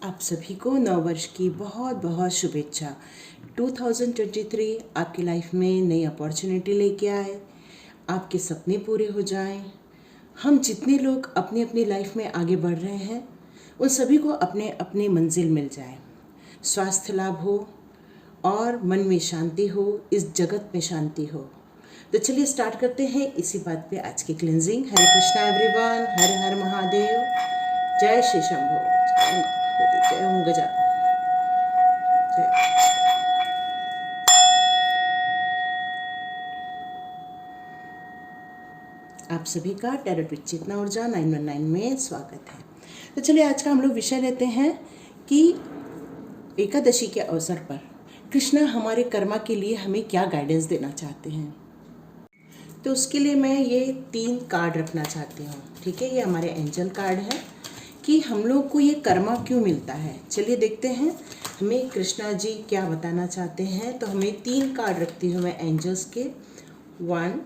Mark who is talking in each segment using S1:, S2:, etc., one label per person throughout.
S1: आप सभी को नव वर्ष की बहुत बहुत शुभेच्छा। 2023 आपकी लाइफ में नई अपॉर्चुनिटी लेके आए, आपके सपने पूरे हो जाएं। हम जितने लोग अपनी अपनी लाइफ में आगे बढ़ रहे हैं उन सभी को अपने अपने मंजिल मिल जाए, स्वास्थ्य लाभ हो और मन में शांति हो, इस जगत में शांति हो। तो चलिए स्टार्ट करते हैं इसी बात पे आज की क्लिनजिंग। हरे कृष्णा एवरीवन, हर हर महादेव, जय श्री शंभो, जय ओम गजा, जय। आप सभी का टैरोट विद चेतना ऊर्जा 919 में स्वागत है। तो चलिए आज का हम लोग विषय लेते हैं कि एकादशी के अवसर पर कृष्णा हमारे कर्मा के लिए हमें क्या गाइडेंस देना चाहते हैं। तो उसके लिए मैं ये 3 कार्ड रखना चाहती हूँ, ठीक है। ये हमारे एंजल कार्ड है कि हम लोग को ये कर्मा क्यों मिलता है। चलिए देखते हैं हमें कृष्णा जी क्या बताना चाहते हैं। तो हमें 3 कार्ड रखती हूँ मैं एंजल्स के, 1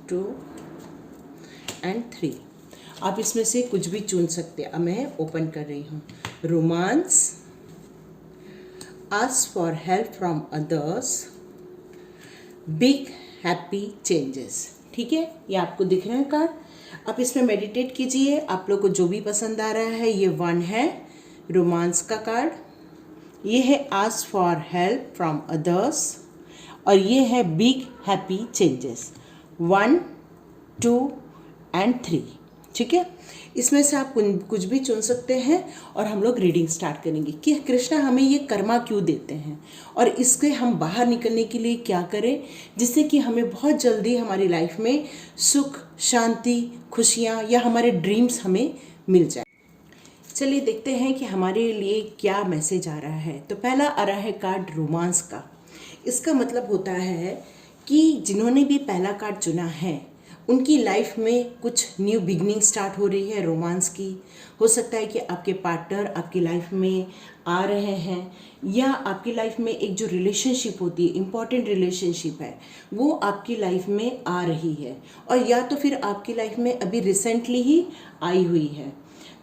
S1: 2 एंड 3। आप इसमें से कुछ भी चुन सकते हैं। अब मैं ओपन कर रही हूँ। Romance, ask for help from others, big happy changes. ठीक है, ये आपको दिख रहे हैं कार्ड। आप इसमें मेडिटेट कीजिए, आप लोग को जो भी पसंद आ रहा है। ये 1 है रोमांस का कार्ड, ये है ask for help from others और ये है बिग हैप्पी चेंजेस, 1 2 एंड 3। ठीक है, इसमें से आप कुछ भी चुन सकते हैं और हम लोग रीडिंग स्टार्ट करेंगे कि कृष्णा हमें ये कर्मा क्यों देते हैं और इसके हम बाहर निकलने के लिए क्या करें, जिससे कि हमें बहुत जल्दी हमारी लाइफ में सुख, शांति, खुशियाँ या हमारे ड्रीम्स हमें मिल जाए। चलिए देखते हैं कि हमारे लिए क्या मैसेज आ रहा है। तो पहला आ रहा है कार्ड रोमांस का। इसका मतलब होता है कि जिन्होंने भी पहला कार्ड चुना है उनकी लाइफ में कुछ न्यू बिगनिंग स्टार्ट हो रही है रोमांस की। हो सकता है कि आपके पार्टनर आपकी लाइफ में आ रहे हैं या आपकी लाइफ में एक जो रिलेशनशिप होती है, इम्पॉर्टेंट रिलेशनशिप है, वो आपकी लाइफ में आ रही है और या तो फिर आपकी लाइफ में अभी रिसेंटली ही आई हुई है।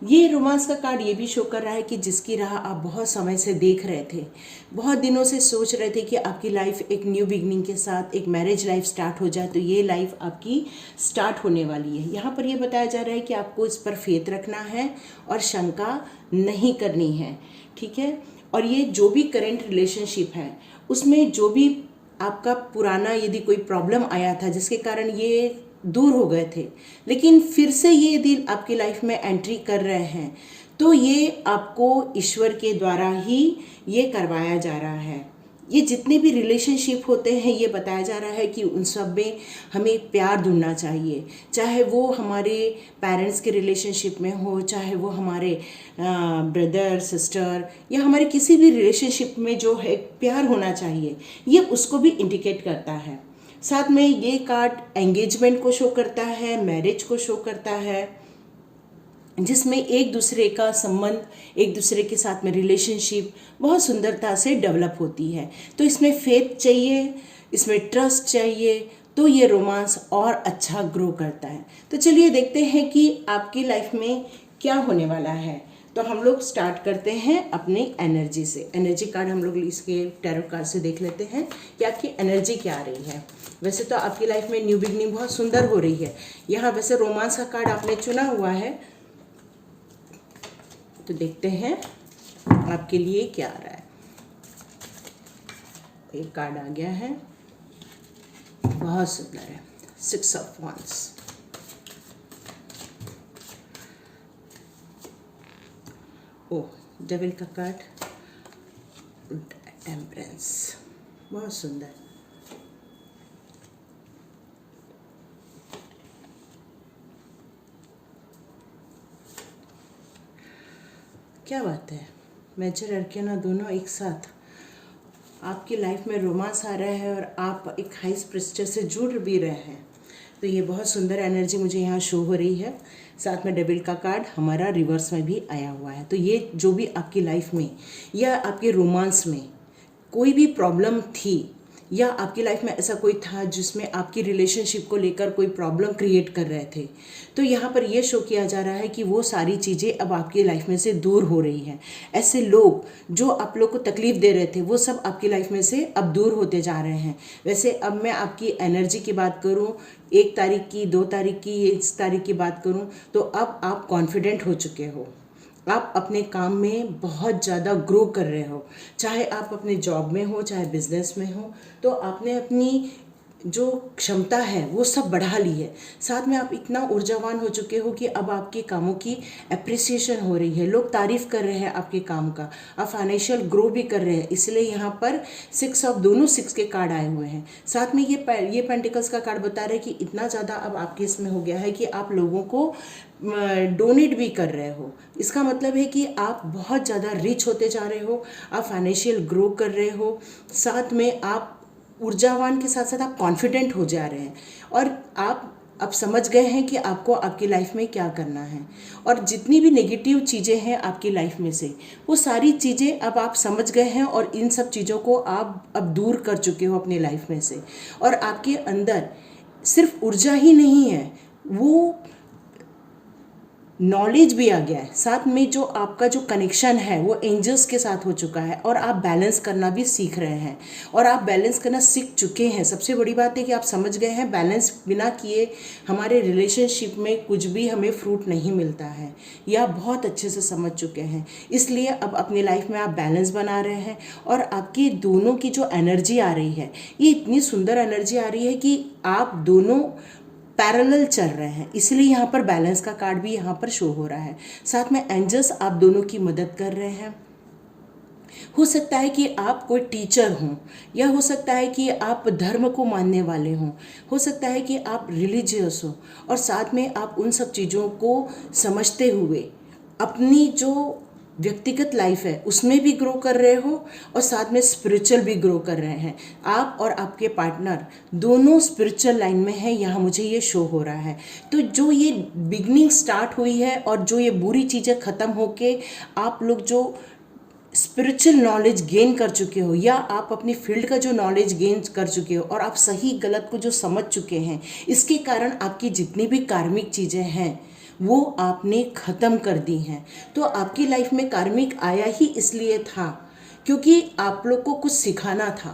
S1: ये रोमांस का कार्ड ये भी शो कर रहा है कि जिसकी राह आप बहुत समय से देख रहे थे, बहुत दिनों से सोच रहे थे कि आपकी लाइफ एक न्यू बिगनिंग के साथ एक मैरिज लाइफ स्टार्ट हो जाए, तो ये लाइफ आपकी स्टार्ट होने वाली है। यहाँ पर ये बताया जा रहा है कि आपको इस पर फेथ रखना है और शंका नहीं करनी है, ठीक है। और ये जो भी करेंट रिलेशनशिप है उसमें जो भी आपका पुराना यदि कोई प्रॉब्लम आया था जिसके कारण ये दूर हो गए थे, लेकिन फिर से ये यदि आपकी लाइफ में एंट्री कर रहे हैं तो ये आपको ईश्वर के द्वारा ही ये करवाया जा रहा है। ये जितने भी रिलेशनशिप होते हैं ये बताया जा रहा है कि उन सब में हमें प्यार ढूंढना चाहिए, चाहे वो हमारे पेरेंट्स के रिलेशनशिप में हो, चाहे वो हमारे ब्रदर सिस्टर या हमारे किसी भी रिलेशनशिप में जो है प्यार होना चाहिए, ये उसको भी इंडिकेट करता है। साथ में ये कार्ड एंगेजमेंट को शो करता है, मैरिज को शो करता है, जिसमें एक दूसरे का संबंध, एक दूसरे के साथ में रिलेशनशिप बहुत सुंदरता से डेवलप होती है। तो इसमें फेथ चाहिए, इसमें ट्रस्ट चाहिए, तो ये रोमांस और अच्छा ग्रो करता है। तो चलिए देखते हैं कि आपकी लाइफ में क्या होने वाला है। तो हम लोग स्टार्ट करते हैं अपनी एनर्जी से। एनर्जी कार्ड हम लोग इसके टैरो कार्ड से देख लेते हैं कि आपकी एनर्जी क्या आ रही है। वैसे तो आपकी लाइफ में न्यू बिगनिंग बहुत सुंदर हो रही है। यहाँ वैसे रोमांस का कार्ड आपने चुना हुआ है, तो देखते हैं आपके लिए क्या आ रहा है। एक कार्ड आ गया है, बहुत सुंदर है, 6 ऑफ वांड्स। ओह, डेविल का कार्ड, टेम्परेंस, बहुत सुंदर। क्या बात है, मेजर अरकाना दोनों एक साथ। आपकी लाइफ में रोमांस आ रहा है और आप एक हाई प्रिस्टेस से जुड़ भी रहे हैं, तो ये बहुत सुंदर एनर्जी मुझे यहाँ शो हो रही है। साथ में डेविल का कार्ड हमारा रिवर्स में भी आया हुआ है। तो ये जो भी आपकी लाइफ में या आपके रोमांस में कोई भी प्रॉब्लम थी या आपकी लाइफ में ऐसा कोई था जिसमें आपकी रिलेशनशिप को लेकर कोई प्रॉब्लम क्रिएट कर रहे थे। तो यहाँ पर ये शो किया जा रहा है कि वो सारी चीज़ें अब आपकी लाइफ में से दूर हो रही हैं। ऐसे लोग जो आप लोग को तकलीफ दे रहे थे वो सब आपकी लाइफ में से अब दूर होते जा रहे हैं। वैसे अब मैं आपकी एनर्जी की बात करूँ, 1 तारीख की, 2 तारीख की, 1 तारीख की बात करूँ, तो अब आप कॉन्फिडेंट हो चुके हो। आप अपने काम में बहुत ज़्यादा ग्रो कर रहे हो, चाहे आप अपने जॉब में हो चाहे बिजनेस में हो, तो आपने अपनी जो क्षमता है वो सब बढ़ा ली है। साथ में आप इतना ऊर्जावान हो चुके हो कि अब आपके कामों की अप्रिसिएशन हो रही है, लोग तारीफ़ कर रहे हैं आपके काम का, आप फाइनेंशियल ग्रो भी कर रहे हैं। इसलिए यहाँ पर 6 के कार्ड आए हुए हैं। साथ में ये पेंटिकल्स का कार्ड बता रहे हैं कि इतना ज़्यादा अब आपके इसमें हो गया है कि आप लोगों को डोनेट भी कर रहे हो। इसका मतलब है कि आप बहुत ज़्यादा रिच होते जा रहे हो, आप फाइनेंशियल ग्रो कर रहे हो, साथ में आप ऊर्जावान के साथ साथ आप कॉन्फिडेंट हो जा रहे हैं और आप अब समझ गए हैं कि आपको आपकी लाइफ में क्या करना है। और जितनी भी नेगेटिव चीज़ें हैं आपकी लाइफ में से वो सारी चीज़ें अब आप समझ गए हैं और इन सब चीज़ों को आप अब दूर कर चुके हो अपनी लाइफ में से। और आपके अंदर सिर्फ ऊर्जा ही नहीं है, वो नॉलेज भी आ गया है। साथ में जो आपका जो कनेक्शन है वो एंजल्स के साथ हो चुका है और आप बैलेंस करना भी सीख रहे हैं और आप बैलेंस करना सीख चुके हैं। सबसे बड़ी बात है कि आप समझ गए हैं बैलेंस बिना किए हमारे रिलेशनशिप में कुछ भी हमें फ्रूट नहीं मिलता है, यह आप बहुत अच्छे से समझ चुके हैं। इसलिए अब अपनी लाइफ में आप बैलेंस बना रहे हैं और आपकी दोनों की जो एनर्जी आ रही है ये इतनी सुंदर एनर्जी आ रही है कि आप दोनों पैरेलल चल रहे हैं। इसलिए यहाँ पर बैलेंस का कार्ड भी यहाँ पर शो हो रहा है। साथ में एंजल्स आप दोनों की मदद कर रहे हैं। हो सकता है कि आप कोई टीचर हों या हो सकता है कि आप धर्म को मानने वाले हों, हो सकता है कि आप रिलीजियस हो और साथ में आप उन सब चीज़ों को समझते हुए अपनी जो व्यक्तिगत लाइफ है उसमें भी ग्रो कर रहे हो और साथ में स्पिरिचुअल भी ग्रो कर रहे हैं। आप और आपके पार्टनर दोनों स्पिरिचुअल लाइन में है, यहाँ मुझे ये शो हो रहा है। तो जो ये बिगनिंग स्टार्ट हुई है और जो ये बुरी चीज़ें ख़त्म होके आप लोग जो स्पिरिचुअल नॉलेज गेन कर चुके हो या आप अपनी फील्ड का जो नॉलेज गेन कर चुके हो और आप सही गलत को जो समझ चुके हैं, इसके कारण आपकी जितनी भी कार्मिक चीज़ें हैं वो आपने ख़त्म कर दी हैं। तो आपकी लाइफ में कार्मिक आया ही इसलिए था क्योंकि आप लोग को कुछ सिखाना था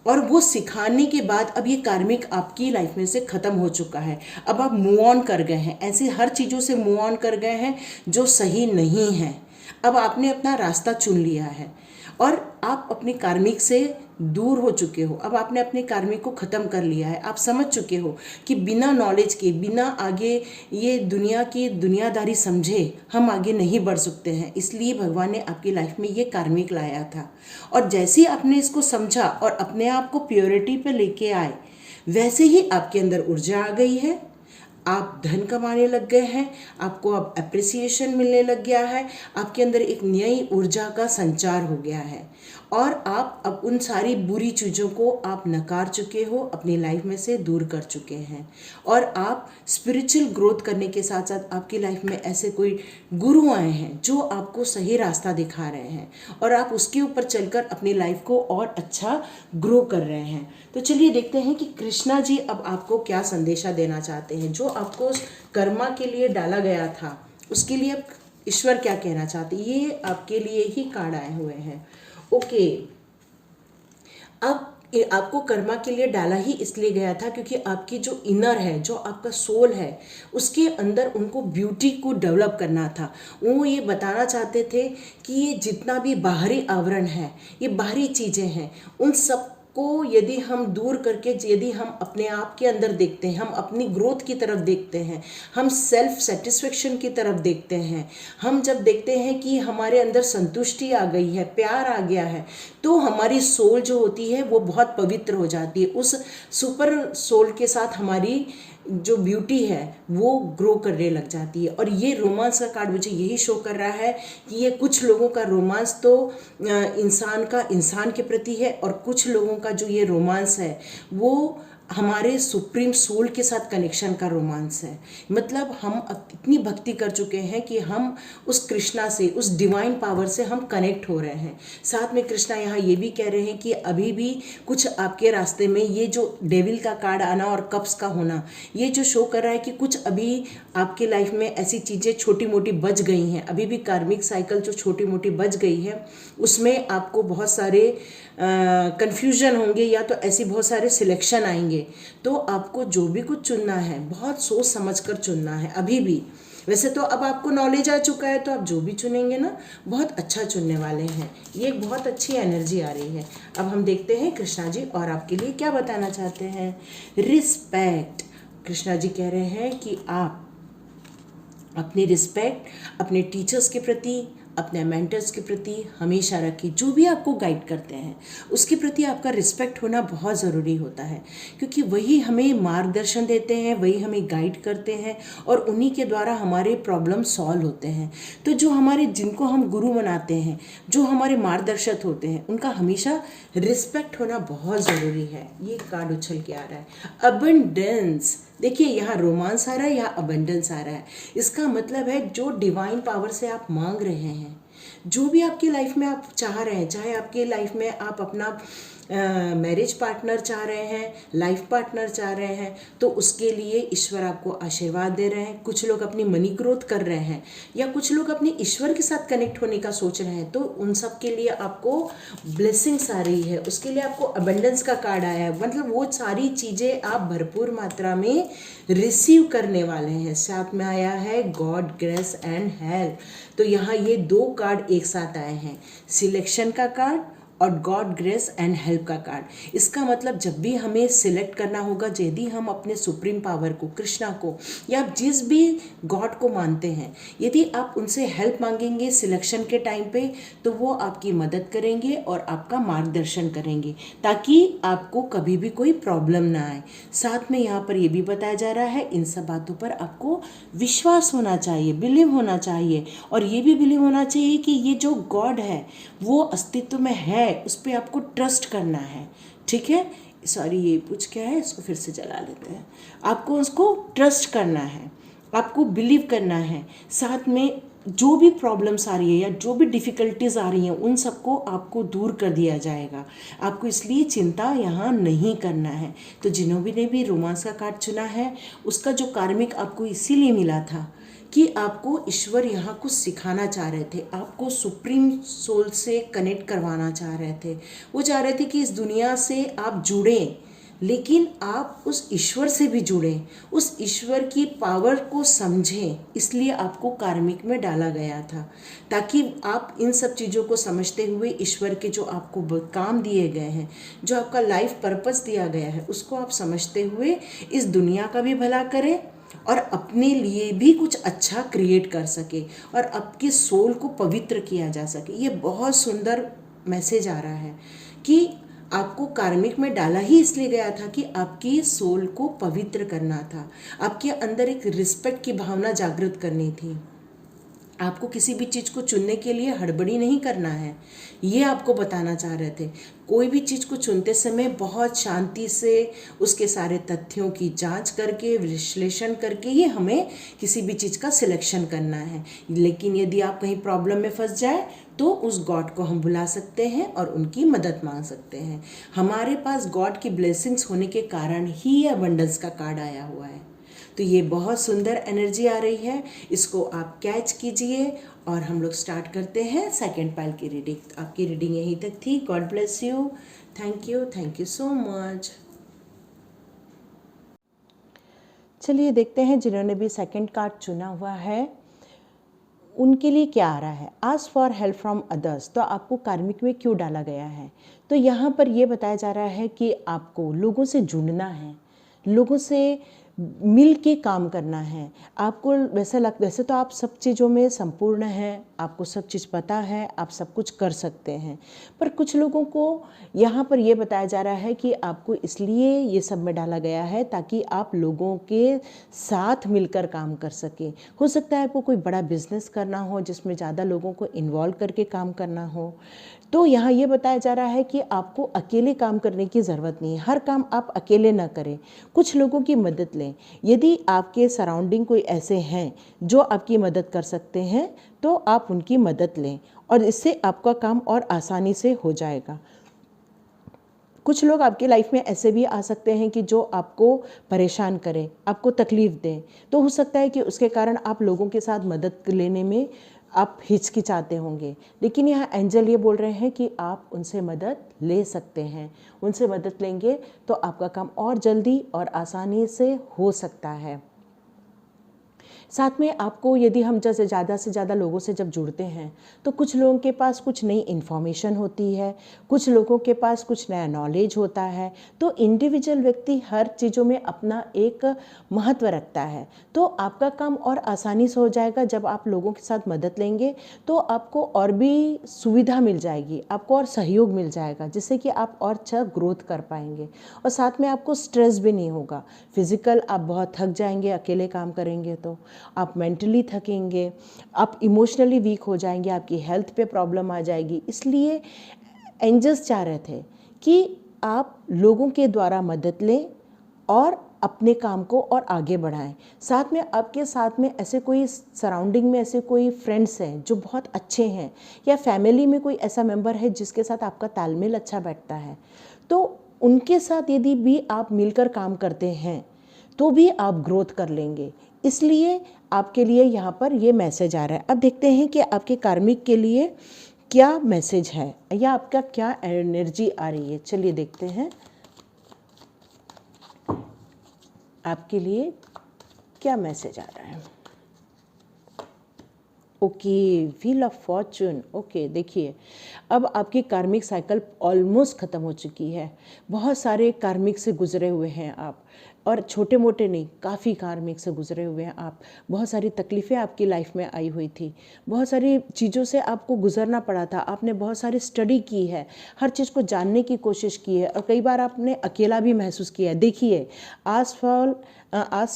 S1: और वो सिखाने के बाद अब ये कार्मिक आपकी लाइफ में से ख़त्म हो चुका है। अब आप मूव ऑन कर गए हैं, ऐसे हर चीज़ों से मूव ऑन कर गए हैं जो सही नहीं है। अब आपने अपना रास्ता चुन लिया है और आप अपनी कार्मिक से दूर हो चुके हो। अब आपने अपने कार्मिक को ख़त्म कर लिया है। आप समझ चुके हो कि बिना नॉलेज के, बिना आगे ये दुनिया की दुनियादारी समझे हम आगे नहीं बढ़ सकते हैं। इसलिए भगवान ने आपकी लाइफ में ये कार्मिक लाया था और जैसे ही आपने इसको समझा और अपने आप को प्योरिटी पे लेके आए, वैसे ही आपके अंदर ऊर्जा आ गई है, आप धन कमाने लग गए हैं, आपको अब अप्रिसिएशन मिलने लग गया है, आपके अंदर एक नई ऊर्जा का संचार हो गया है और आप अब उन सारी बुरी चीज़ों को आप नकार चुके हो, अपनी लाइफ में से दूर कर चुके हैं और आप स्पिरिचुअल ग्रोथ करने के साथ साथ आपकी लाइफ में ऐसे कोई गुरु आए हैं जो आपको सही रास्ता दिखा रहे हैं और आप उसके ऊपर चलकर अपनी लाइफ को और अच्छा ग्रो कर रहे हैं। तो चलिए देखते हैं कि कृष्णा जी अब आपको क्या संदेशा देना चाहते हैं। जो आपको कर्मा के लिए डाला गया था उसके लिए अब ईश्वर क्या कहना चाहते हैं, ये आपके लिए ही कार्ड आए हुए हैं। ओके, अब आपको कर्मा के लिए डाला ही इसलिए गया था क्योंकि आपकी जो इनर है, जो आपका सोल है, उसके अंदर उनको ब्यूटी को डेवलप करना था। वो ये बताना चाहते थे कि ये जितना भी बाहरी आवरण है, ये बाहरी चीज़ें हैं, उन सब को यदि हम दूर करके यदि हम अपने आप के अंदर देखते हैं, हम अपनी ग्रोथ की तरफ देखते हैं, हम सेल्फ सेटिस्फेक्शन की तरफ देखते हैं, हम जब देखते हैं कि हमारे अंदर संतुष्टि आ गई है, प्यार आ गया है, तो हमारी सोल जो होती है वो बहुत पवित्र हो जाती है। उस सुपर सोल के साथ हमारी जो ब्यूटी है वो ग्रो करने लग जाती है। और ये रोमांस का कार्ड मुझे यही शो कर रहा है कि ये कुछ लोगों का रोमांस तो इंसान के प्रति है और कुछ लोगों का जो ये रोमांस है वो हमारे सुप्रीम सोल के साथ कनेक्शन का रोमांस है। मतलब हम अब इतनी भक्ति कर चुके हैं कि हम उस कृष्णा से, उस डिवाइन पावर से हम कनेक्ट हो रहे हैं। साथ में कृष्णा यहाँ ये भी कह रहे हैं कि अभी भी कुछ आपके रास्ते में ये जो डेविल का कार्ड आना और कप्स का होना, ये जो शो कर रहा है कि कुछ अभी आपके लाइफ में ऐसी चीज़ें छोटी मोटी बच गई हैं। अभी भी कार्मिक साइकिल जो छोटी मोटी बच गई है उसमें आपको बहुत सारे कन्फ्यूजन होंगे, या तो ऐसी बहुत सारे सिलेक्शन आएंगे। तो आपको जो भी कुछ चुनना है बहुत सोच समझ कर चुनना है अभी भी। वैसे तो अब आपको नॉलेज आ चुका है, तो आप जो भी चुनेंगे ना बहुत अच्छा चुनने वाले हैं। ये एक बहुत अच्छी एनर्जी आ रही है। अब हम देखते हैं कृष्णा जी और आपके लिए क्या बताना चाहते हैं। रिस्पेक्ट, कृष्णा जी कह रहे हैं कि आप अपनी रिस्पेक्ट अपने टीचर्स के प्रति, अपने मेंटर्स के प्रति हमेशा रखिए। जो भी आपको गाइड करते हैं उसके प्रति आपका रिस्पेक्ट होना बहुत ज़रूरी होता है, क्योंकि वही हमें मार्गदर्शन देते हैं, वही हमें गाइड करते हैं और उन्हीं के द्वारा हमारे प्रॉब्लम सॉल्व होते हैं। तो जो हमारे, जिनको हम गुरु मानते हैं, जो हमारे मार्गदर्शक होते हैं, उनका हमेशा रिस्पेक्ट होना बहुत ज़रूरी है। ये कार्ड उछल के आ रहा है। अबंडेंस, देखिए यहाँ रोमांस आ रहा है, यहाँ अबंडेंस आ रहा है। इसका मतलब है जो डिवाइन पावर से आप मांग रहे हैं, जो भी आपकी लाइफ में आप चाह रहे हैं, चाहे आपकी लाइफ में आप अपना मैरिज पार्टनर चाह रहे हैं, लाइफ पार्टनर चाह रहे हैं, तो उसके लिए ईश्वर आपको आशीर्वाद दे रहे हैं। कुछ लोग अपनी मनी ग्रोथ कर रहे हैं, या कुछ लोग अपने ईश्वर के साथ कनेक्ट होने का सोच रहे हैं, तो उन सब के लिए आपको ब्लेसिंग्स आ रही है। उसके लिए आपको अबंडेंस का कार्ड आया है। मतलब वो सारी चीज़ें आप भरपूर मात्रा में रिसीव करने वाले हैं। साथ में आया है गॉड, ग्रेस एंड हेल्प। तो यहाँ ये दो कार्ड एक साथ आए हैं, सिलेक्शन का कार्ड और गॉड, ग्रेस एंड हेल्प का कार्ड। इसका मतलब जब भी हमें सिलेक्ट करना होगा, यदि हम अपने सुप्रीम पावर को, कृष्णा को, या आप जिस भी गॉड को मानते हैं, यदि आप उनसे हेल्प मांगेंगे सिलेक्शन के टाइम पे, तो वो आपकी मदद करेंगे और आपका मार्गदर्शन करेंगे, ताकि आपको कभी भी कोई प्रॉब्लम ना आए। साथ में यहाँ पर ये भी बताया जा रहा है, इन सब बातों पर आपको विश्वास होना चाहिए, बिलीव होना चाहिए, और ये भी बिलीव होना चाहिए कि ये जो गॉड है वो अस्तित्व में है, उस पर आपको ट्रस्ट करना है। ठीक है, सॉरी ये पूछ क्या है, इसको फिर से जला लेते हैं। आपको उसको ट्रस्ट करना है, आपको बिलीव करना है। साथ में जो भी प्रॉब्लम्स आ रही है या जो भी डिफ़िकल्टीज आ रही हैं, उन सबको आपको दूर कर दिया जाएगा। आपको इसलिए चिंता यहाँ नहीं करना है। तो जिन्होंने भी रोमांस का कार्ड चुना है, उसका जो कार्मिक आपको इसीलिए मिला था कि आपको ईश्वर यहाँ कुछ सिखाना चाह रहे थे, आपको सुप्रीम सोल से कनेक्ट करवाना चाह रहे थे। वो चाह रहे थे कि इस दुनिया से आप जुड़ें, लेकिन आप उस ईश्वर से भी जुड़ें, उस ईश्वर की पावर को समझें। इसलिए आपको कार्मिक में डाला गया था, ताकि आप इन सब चीज़ों को समझते हुए ईश्वर के जो आपको काम दिए गए हैं, जो आपका लाइफ पर्पस दिया गया है, उसको आप समझते हुए इस दुनिया का भी भला करें और अपने लिए भी कुछ अच्छा क्रिएट कर सके और आपके सोल को पवित्र किया जा सके। ये बहुत सुंदर मैसेज आ रहा है कि आपको कार्मिक में डाला ही इसलिए गया था कि आपकी सोल को पवित्र करना था, आपके अंदर एक रिस्पेक्ट की भावना जागृत करनी थी। आपको किसी भी चीज़ को चुनने के लिए हड़बड़ी नहीं करना है, ये आपको बताना चाह रहे थे। कोई भी चीज़ को चुनते समय बहुत शांति से उसके सारे तथ्यों की जांच करके, विश्लेषण करके ही हमें किसी भी चीज़ का सिलेक्शन करना है। लेकिन यदि आप कहीं प्रॉब्लम में फंस जाए तो उस गॉड को हम बुला सकते हैं और उनकी मदद मांग सकते हैं। हमारे पास गॉड की ब्लेसिंग्स होने के कारण ही अबंडेंस का कार्ड आया हुआ है। तो ये बहुत सुंदर एनर्जी आ रही है, इसको आप कैच कीजिए और हम लोग स्टार्ट करते हैं सेकंड पाइल की रीडिंग। आपकी रीडिंग यहीं तक थी। God bless you, thank you so much. चलिए देखते हैं जिन्होंने भी सेकंड कार्ड चुना हुआ है उनके लिए क्या आ रहा है। Ask for help from others, तो आपको कार्मिक में क्यों डाला गया है। तो यहाँ पर ये बताया जा रहा है कि आपको लोगों से जुड़ना है, लोगों से
S2: मिल के काम करना है आपको। वैसे तो आप सब चीज़ों में संपूर्ण हैं, आपको सब चीज़ पता है, आप सब कुछ कर सकते हैं, पर कुछ लोगों को यहाँ पर ये बताया जा रहा है कि आपको इसलिए ये सब में डाला गया है ताकि आप लोगों के साथ मिलकर काम कर सकें। हो सकता है आपको कोई बड़ा बिजनेस करना हो जिसमें ज़्यादा लोगों को इन्वॉल्व करके काम करना हो, तो यहाँ ये बताया जा रहा है कि आपको अकेले काम करने की ज़रूरत नहीं है। हर काम आप अकेले ना करें, कुछ लोगों की मदद लें। यदि आपके सराउंडिंग कोई ऐसे हैं जो आपकी मदद कर सकते हैं तो आप उनकी मदद लें और इससे आपका काम और आसानी से हो जाएगा। कुछ लोग आपकी लाइफ में ऐसे भी आ सकते हैं कि जो आपको परेशान करें, आपको तकलीफ़ दें, तो हो सकता है कि उसके कारण आप लोगों के साथ मदद लेने में आप हिचकिचाते होंगे, लेकिन यहाँ एंजल ये बोल रहे हैं कि आप उनसे मदद ले सकते हैं। उनसे मदद लेंगे तो आपका काम और जल्दी और आसानी से हो सकता है। साथ में आपको यदि हम जैसे ज़्यादा से ज़्यादा लोगों से जब जुड़ते हैं तो कुछ लोगों के पास कुछ नई इन्फॉर्मेशन होती है, कुछ लोगों के पास कुछ नया नॉलेज होता है, तो इंडिविजुअल व्यक्ति हर चीज़ों में अपना एक महत्व रखता है। तो आपका काम और आसानी से हो जाएगा जब आप लोगों के साथ मदद लेंगे, तो आपको और भी सुविधा मिल जाएगी, आपको और सहयोग मिल जाएगा, जिससे कि आप और अच्छा ग्रोथ कर पाएंगे। और साथ में आपको स्ट्रेस भी नहीं होगा। फिज़िकल आप बहुत थक जाएंगे अकेले काम करेंगे तो, आप मेंटली थकेंगे, आप इमोशनली वीक हो जाएंगे, आपकी हेल्थ पे प्रॉब्लम आ जाएगी। इसलिए एंजल्स चाह रहे थे कि आप लोगों के द्वारा मदद लें और अपने काम को और आगे बढ़ाएं। साथ में आपके साथ में ऐसे कोई सराउंडिंग में ऐसे कोई फ्रेंड्स हैं जो बहुत अच्छे हैं, या फैमिली में कोई ऐसा मेंबर है जिसके साथ आपका तालमेल अच्छा बैठता है, तो उनके साथ यदि भी आप मिलकर काम करते हैं तो भी आप ग्रोथ कर लेंगे। इसलिए आपके लिए यहाँ पर ये मैसेज आ रहा है। अब देखते हैं कि आपके कार्मिक के लिए क्या मैसेज है या आपका क्या एनर्जी आ रही है। चलिए देखते हैं आपके लिए क्या मैसेज आ रहा है। Okay, wheel of Fortune. Okay, देखिए अब आपकी कार्मिक साइकिल ऑलमोस्ट ख़त्म हो चुकी है। बहुत सारे कार्मिक से गुजरे हुए हैं आप, और छोटे मोटे नहीं, काफ़ी कार्मिक से गुजरे हुए हैं आप। बहुत सारी तकलीफ़ें आपकी लाइफ में आई हुई थी, बहुत सारी चीज़ों से आपको गुजरना पड़ा था, आपने बहुत सारी स्टडी की है, हर चीज़ को जानने की कोशिश की है, और कई बार आपने अकेला भी महसूस किया है। देखिए ask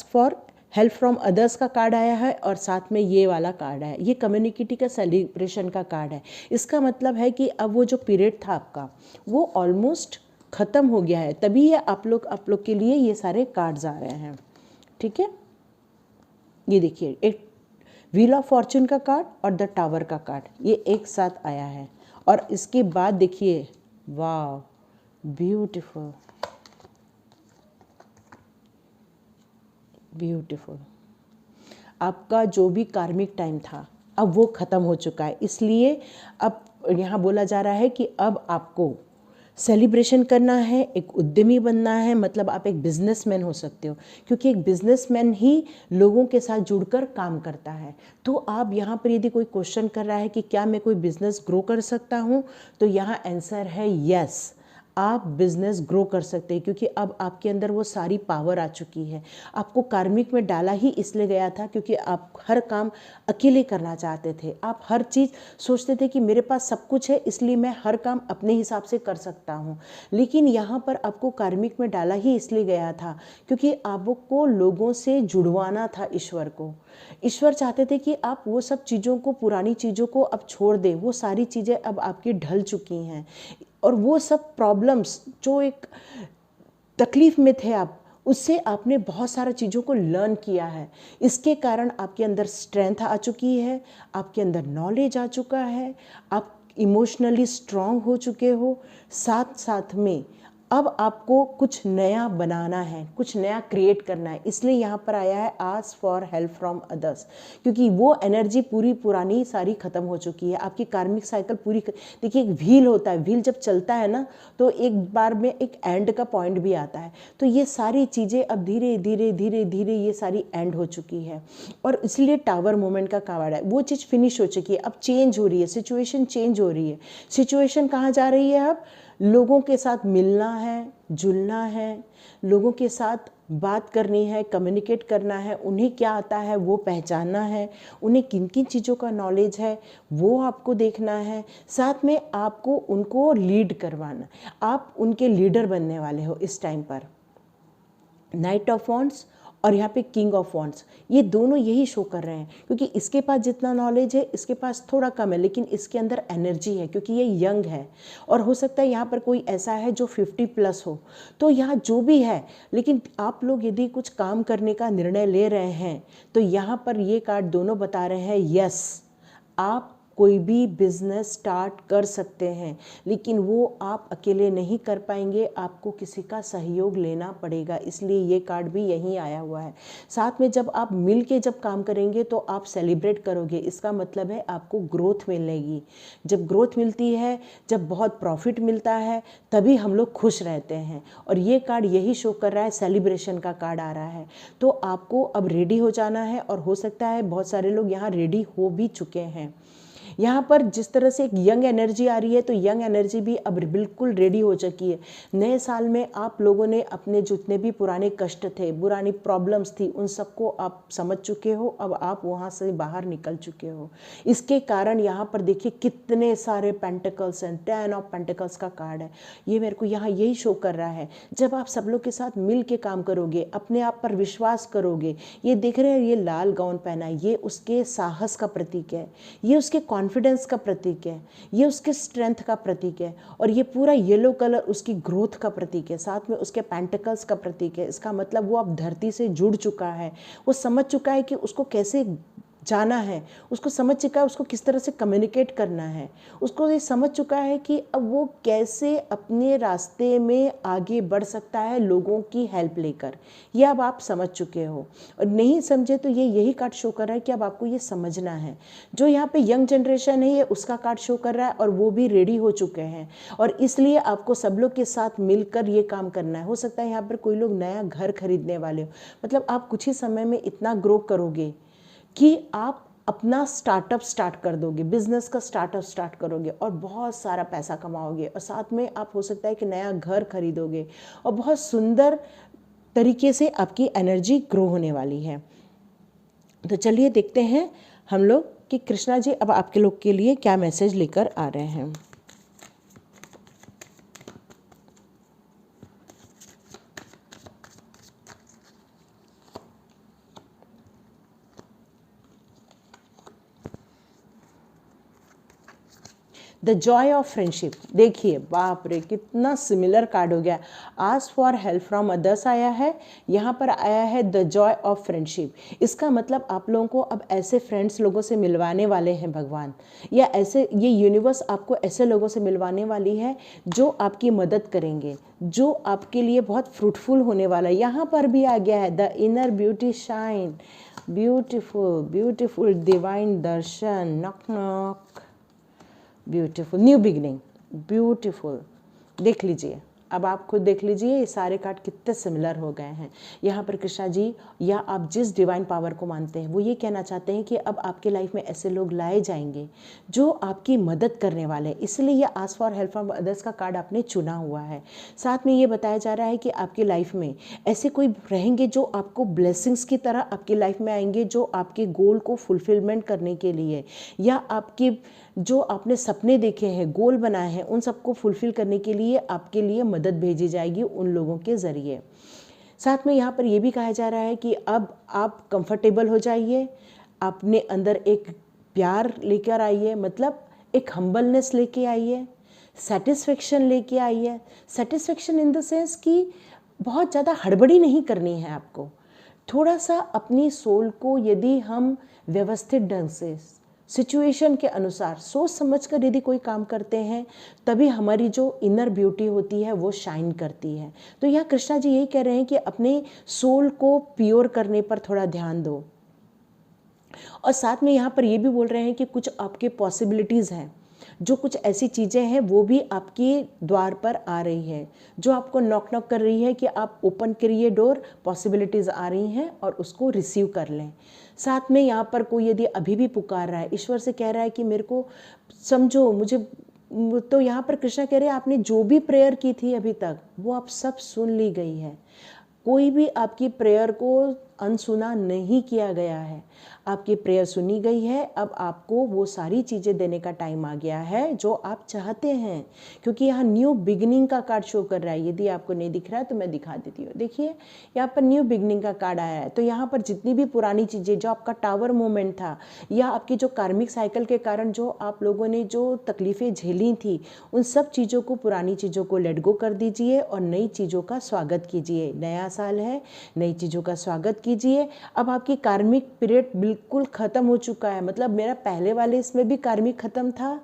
S2: for help from others का कार्ड आया है, और साथ में ये वाला कार्ड है, ये कम्युनिटी का सेलिब्रेशन का कार्ड है। इसका मतलब है कि अब वो जो पीरियड था आपका वो ऑलमोस्ट ख़त्म हो गया है, तभी ये आप लोग के लिए ये सारे कार्ड्स आ रहे हैं। ठीक है, ये देखिए एक व्हील ऑफ फॉर्चून का कार्ड और द टावर का कार्ड ये एक साथ आया है। और इसके बाद देखिए, वाह ब्यूटीफुल ब्यूटीफुल, आपका जो भी कार्मिक टाइम था अब वो ख़त्म हो चुका है। इसलिए अब यहाँ बोला जा रहा है कि अब आपको सेलिब्रेशन करना है, एक उद्यमी बनना है। मतलब आप एक बिजनेसमैन हो सकते हो, क्योंकि एक बिजनेसमैन ही लोगों के साथ जुड़कर काम करता है। तो आप यहाँ पर यदि कोई क्वेश्चन कर रहा है कि क्या मैं कोई बिजनेस ग्रो कर सकता हूँ, तो यहाँ आंसर है यस, आप बिजनेस ग्रो कर सकते हैं, क्योंकि अब आपके अंदर वो सारी पावर आ चुकी है। आपको कार्मिक में डाला ही इसलिए गया था क्योंकि आप हर काम अकेले करना चाहते थे। आप हर चीज़ सोचते थे कि मेरे पास सब कुछ है इसलिए मैं हर काम अपने हिसाब से कर सकता हूँ। लेकिन यहाँ पर आपको कार्मिक में डाला ही इसलिए गया था क्योंकि आपको लोगों से जुड़वाना था ईश्वर को। ईश्वर चाहते थे कि आप वो सब चीज़ों को, पुरानी चीज़ों को अब छोड़ दें। वो सारी चीज़ें अब आपकी ढल चुकी हैं, और वो सब प्रॉब्लम्स जो एक तकलीफ़ में थे आप, उससे आपने बहुत सारा चीज़ों को लर्न किया है। इसके कारण आपके अंदर स्ट्रेंथ आ चुकी है, आपके अंदर नॉलेज आ चुका है, आप इमोशनली स्ट्रांग हो चुके हो। साथ साथ में अब आपको कुछ नया बनाना है, कुछ नया क्रिएट करना है। इसलिए यहाँ पर आया है ask for help from others, क्योंकि वो एनर्जी पूरी पुरानी सारी ख़त्म हो चुकी है। आपकी कार्मिक साइकिल पूरी, देखिए एक व्हील होता है, व्हील जब चलता है ना तो एक बार में एक एंड का पॉइंट भी आता है। तो ये सारी चीज़ें अब धीरे धीरे धीरे धीरे ये सारी एंड हो चुकी है, और इसलिए टावर मोमेंट का कार्ड है। वो चीज़ फिनिश हो चुकी है, अब चेंज हो रही है, सिचुएशन चेंज हो रही है। सिचुएशन कहाँ जा रही है अब? लोगों के साथ मिलना है, जुलना है, लोगों के साथ बात करनी है, कम्युनिकेट करना है, उन्हें क्या आता है वो पहचानना है, उन्हें किन किन चीज़ों का नॉलेज है वो आपको देखना है। साथ में आपको उनको लीड करवाना, आप उनके लीडर बनने वाले हो इस टाइम पर। नाइट ऑफ वॉन्ड्स और यहाँ पे किंग ऑफ वॉन्ड्स, ये दोनों यही शो कर रहे हैं, क्योंकि इसके पास जितना नॉलेज है इसके पास थोड़ा कम है, लेकिन इसके अंदर एनर्जी है क्योंकि ये यंग है। और हो सकता है यहाँ पर कोई ऐसा है जो 50+ हो, तो यहाँ जो भी है, लेकिन आप लोग यदि कुछ काम करने का निर्णय ले रहे हैं तो यहाँ पर ये कार्ड दोनों बता रहे हैं यस, आप कोई भी बिजनेस स्टार्ट कर सकते हैं, लेकिन वो आप अकेले नहीं कर पाएंगे, आपको किसी का सहयोग लेना पड़ेगा, इसलिए ये कार्ड भी यहीं आया हुआ है। साथ में जब आप मिल के जब काम करेंगे तो आप सेलिब्रेट करोगे, इसका मतलब है आपको ग्रोथ मिलेगी। जब ग्रोथ मिलती है, जब बहुत प्रॉफिट मिलता है, तभी हम लोग खुश रहते हैं। और ये कार्ड यही शो कर रहा है, सेलिब्रेशन का कार्ड आ रहा है। तो आपको अब रेडी हो जाना है, और हो सकता है बहुत सारे लोग यहाँ रेडी हो भी चुके हैं। यहाँ पर जिस तरह से एक यंग एनर्जी आ रही है, तो यंग एनर्जी भी अब बिल्कुल रेडी हो चुकी है। नए साल में आप लोगों ने अपने जितने भी पुराने कष्ट थे, पुरानी प्रॉब्लम्स थी, उन सबको आप समझ चुके हो, अब आप वहाँ से बाहर निकल चुके हो। इसके कारण यहाँ पर देखिए कितने सारे पेंटिकल्स हैं, 10 ऑफ पेंटिकल्स का कार्ड है। ये मेरे को यहाँ यही शो कर रहा है, जब आप सब लोग के साथ मिल के काम करोगे, अपने आप पर विश्वास करोगे। ये देख रहे हैं, ये लाल गाउन पहना है, ये उसके साहस का प्रतीक है, ये उसके कॉन्फिडेंस का प्रतीक है, ये उसके स्ट्रेंथ का प्रतीक है। और ये पूरा येलो कलर उसकी ग्रोथ का प्रतीक है, साथ में उसके पेंटिकल्स का प्रतीक है। इसका मतलब वो अब धरती से जुड़ चुका है, वो समझ चुका है कि उसको कैसे जाना है, उसको समझ चुका है उसको किस तरह से कम्युनिकेट करना है, उसको ये समझ चुका है कि अब वो कैसे अपने रास्ते में आगे बढ़ सकता है लोगों की हेल्प लेकर। ये अब आप समझ चुके हो, और नहीं समझे तो ये यही कार्ड शो कर रहा है कि अब आपको ये समझना है। जो यहाँ पे यंग जनरेशन है, ये उसका कार्ड शो कर रहा है, और वो भी रेडी हो चुके हैं, और इसलिए आपको सब लोग के साथ मिलकर ये काम करना है। हो सकता है यहाँ पर कोई लोग नया घर खरीदने वाले हो, मतलब आप कुछ ही समय में इतना ग्रो करोगे कि आप अपना स्टार्टअप स्टार्ट कर दोगे, बिजनेस का स्टार्टअप स्टार्ट करोगे और बहुत सारा पैसा कमाओगे, और साथ में आप हो सकता है कि नया घर खरीदोगे, और बहुत सुंदर तरीके से आपकी एनर्जी ग्रो होने वाली है। तो चलिए देखते हैं हम लोग कि कृष्णा जी अब आपके लोग के लिए क्या मैसेज लेकर आ रहे हैं। द जॉय ऑफ फ्रेंडशिप, देखिए बाप रे कितना सिमिलर कार्ड हो गया। Ask for help from others आया है, यहाँ पर आया है द जॉय ऑफ फ्रेंडशिप। इसका मतलब आप लोगों को अब ऐसे फ्रेंड्स लोगों से मिलवाने वाले हैं भगवान, या ऐसे ये यूनिवर्स आपको ऐसे लोगों से मिलवाने वाली है जो आपकी मदद करेंगे, जो आपके लिए बहुत फ्रूटफुल होने वाला है। यहाँ पर भी आ गया है the inner beauty shine, beautiful beautiful divine Darshan, knock knock, beautiful new beginning, beautiful. देख लीजिए, अब आप खुद देख लीजिए ये सारे कार्ड कितने सिमिलर हो गए हैं। यहाँ पर कृष्णा जी या आप जिस डिवाइन पावर को मानते हैं वो ये कहना चाहते हैं कि अब आपके लाइफ में ऐसे लोग लाए जाएंगे जो आपकी मदद करने वाले हैं, इसलिए ये ask for help from others का कार्ड आपने चुना हुआ है। साथ में ये बताया जा रहा है कि आपकी लाइफ में ऐसे कोई रहेंगे जो आपको ब्लेसिंग्स की तरह आपकी लाइफ में आएंगे, जो आपके गोल को फुलफिलमेंट करने के लिए, या आपके जो आपने सपने देखे हैं, गोल बनाए हैं, उन सबको फुलफिल करने के लिए आपके लिए मदद भेजी जाएगी उन लोगों के ज़रिए। साथ में यहाँ पर यह भी कहा जा रहा है कि अब आप कंफर्टेबल हो जाइए, अपने अंदर एक प्यार लेकर आइए, मतलब एक हम्बलनेस लेके आइए, सेटिस्फेक्शन लेके आइए। सेटिस्फेक्शन इन द सेंस कि बहुत ज़्यादा हड़बड़ी नहीं करनी है आपको, थोड़ा सा अपनी सोल को यदि हम व्यवस्थित ढंग से सिचुएशन के अनुसार सोच समझकर यदि कोई काम करते हैं, तभी हमारी जो इनर ब्यूटी होती है वो शाइन करती है। तो यहाँ कृष्णा जी यही कह रहे हैं कि अपने सोल को प्योर करने पर थोड़ा ध्यान दो, और साथ में यहाँ पर ये भी बोल रहे हैं कि कुछ आपके पॉसिबिलिटीज़ हैं, जो कुछ ऐसी चीज़ें हैं वो भी आपके द्वार पर आ रही है, जो आपको नॉक नॉक कर रही है कि आप ओपन करिए डोर, पॉसिबिलिटीज़ आ रही हैं और उसको रिसीव कर लें। साथ में यहाँ पर कोई यदि अभी भी पुकार रहा है, ईश्वर से कह रहा है कि मेरे को समझो, तो यहाँ पर कृष्णा कह रहे हैं आपने जो भी प्रेयर की थी अभी तक वो आप सब सुन ली गई है। कोई भी आपकी प्रेयर को अनसुना नहीं किया गया है। आपकी प्रेयर सुनी गई है। अब आपको वो सारी चीज़ें देने का टाइम आ गया है जो आप चाहते हैं, क्योंकि यहाँ न्यू बिगनिंग का कार्ड शो कर रहा है। यदि आपको नहीं दिख रहा है तो मैं दिखा देती हूँ। देखिए यहाँ पर न्यू बिगनिंग का कार्ड आया है। तो यहाँ पर जितनी भी पुरानी चीज़ें, जो आपका टावर मोमेंट था या आपकी जो कार्मिक साइकिल के कारण जो आप लोगों ने जो तकलीफ़ें झेली थी, उन सब चीज़ों को, पुरानी चीज़ों को लेट गो कर दीजिए और नई चीज़ों का स्वागत कीजिए। नया साल है, नई चीज़ों का स्वागत कीजिए। अब आपकी कार्मिक पीरियड बिल्कुल ख़त्म हो चुका है। मतलब मेरा पहले वाले इसमें भी कार्मिक ख़त्म था,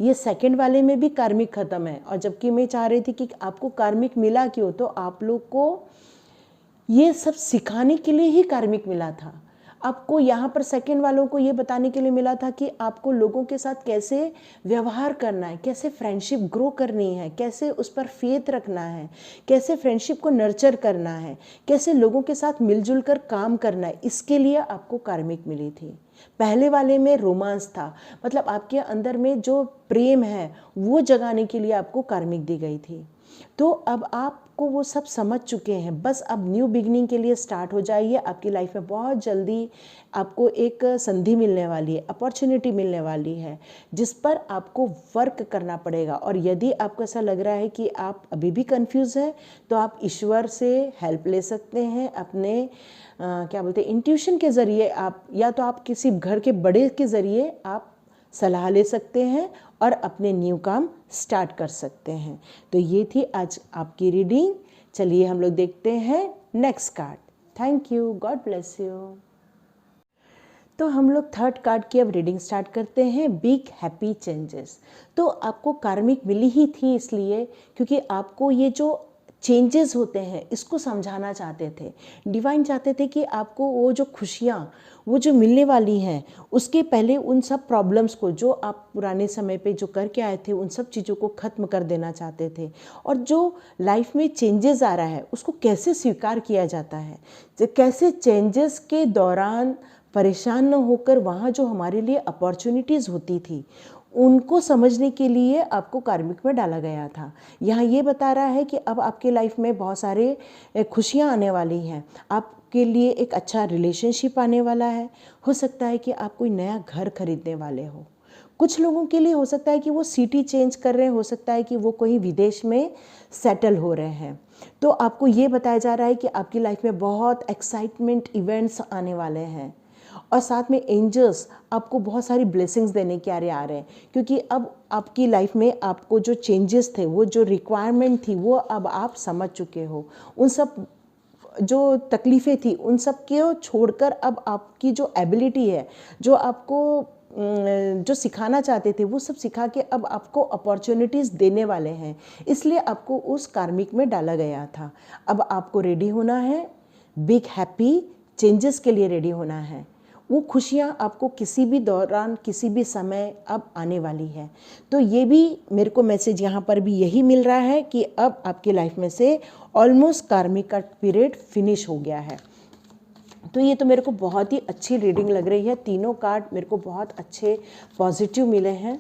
S2: ये सेकंड वाले में भी कार्मिक ख़त्म है। और जबकि मैं चाह रही थी कि आपको कार्मिक मिला क्यों, तो आप लोग को ये सब सिखाने के लिए ही कार्मिक मिला था। आपको यहाँ पर सेकंड वालों को ये बताने के लिए मिला था कि आपको लोगों के साथ कैसे व्यवहार करना है, कैसे फ्रेंडशिप ग्रो करनी है, कैसे उस पर फेथ रखना है, कैसे फ्रेंडशिप को नर्चर करना है, कैसे लोगों के साथ मिलजुल कर काम करना है। इसके लिए आपको कार्मिक मिली थी। पहले वाले में रोमांस था, मतलब आपके अंदर में जो प्रेम है वो जगाने के लिए आपको कार्मिक दी गई थी। तो अब आपको वो सब समझ चुके हैं। बस अब न्यू बिगनिंग के लिए स्टार्ट हो जाइए। आपकी लाइफ में बहुत जल्दी आपको एक संधि मिलने वाली है, अपॉर्चुनिटी मिलने वाली है, जिस पर आपको वर्क करना पड़ेगा। और यदि आपको ऐसा लग रहा है कि आप अभी भी कंफ्यूज हैं, तो आप ईश्वर से हेल्प ले सकते हैं। अपने क्या बोलते हैं, इंट्यूशन के ज़रिए आप, या तो आप किसी घर के बड़े के ज़रिए आप सलाह ले सकते हैं और अपने न्यू काम स्टार्ट कर सकते हैं। तो ये थी आज आपकी रीडिंग। चलिए हम लोग देखते हैं next card. Thank you, God bless you. तो हम लोग थर्ड कार्ड की अब रीडिंग स्टार्ट करते हैं, बिग हैप्पी चेंजेस। तो आपको कार्मिक मिली ही थी इसलिए क्योंकि आपको ये जो चेंजेस होते हैं इसको समझाना चाहते थे। डिवाइन चाहते थे कि आपको वो जो खुशियाँ, वो जो मिलने वाली हैं, उसके पहले उन सब प्रॉब्लम्स को जो आप पुराने समय पे जो करके आए थे, उन सब चीज़ों को ख़त्म कर देना चाहते थे। और जो लाइफ में चेंजेस आ रहा है उसको कैसे स्वीकार किया जाता है, कैसे चेंजेस के दौरान परेशान न होकर वहाँ जो हमारे लिए अपॉर्चुनिटीज़ होती थी उनको समझने के लिए आपको कार्मिक में डाला गया था। यहाँ ये बता रहा है कि अब आपके लाइफ में बहुत सारे खुशियाँ आने वाली हैं। आपके लिए एक अच्छा रिलेशनशिप आने वाला है। हो सकता है कि आप कोई नया घर खरीदने वाले हो। कुछ लोगों के लिए हो सकता है कि वो सिटी चेंज कर रहे हैं, हो सकता है कि वो कहीं विदेश में सेटल हो रहे हैं। तो आपको ये बताया जा रहा है कि आपकी लाइफ में बहुत एक्साइटमेंट इवेंट्स आने वाले हैं और साथ में एंजल्स आपको बहुत सारी ब्लेसिंग्स देने के आ रहे हैं, क्योंकि अब आपकी लाइफ में आपको जो चेंजेस थे, वो जो रिक्वायरमेंट थी, वो अब आप समझ चुके हो। उन सब जो तकलीफ़ें थी उन सब को छोड़कर अब आपकी जो एबिलिटी है, जो आपको जो सिखाना चाहते थे, वो सब सिखा के अब आपको अपॉर्चुनिटीज़ देने वाले हैं। इसलिए आपको उस कार्मिक में डाला गया था। अब आपको रेडी होना है, बिग हैप्पी चेंजेस के लिए रेडी होना है। वो खुशियाँ आपको किसी भी दौरान, किसी भी समय अब आने वाली है। तो ये भी मेरे को मैसेज यहाँ पर भी यही मिल रहा है कि अब आपकी लाइफ में से ऑलमोस्ट कार्मिक का पीरियड फिनिश हो गया है। तो ये तो मेरे को बहुत ही अच्छी रीडिंग लग रही है। तीनों कार्ड मेरे को बहुत अच्छे पॉजिटिव मिले हैं।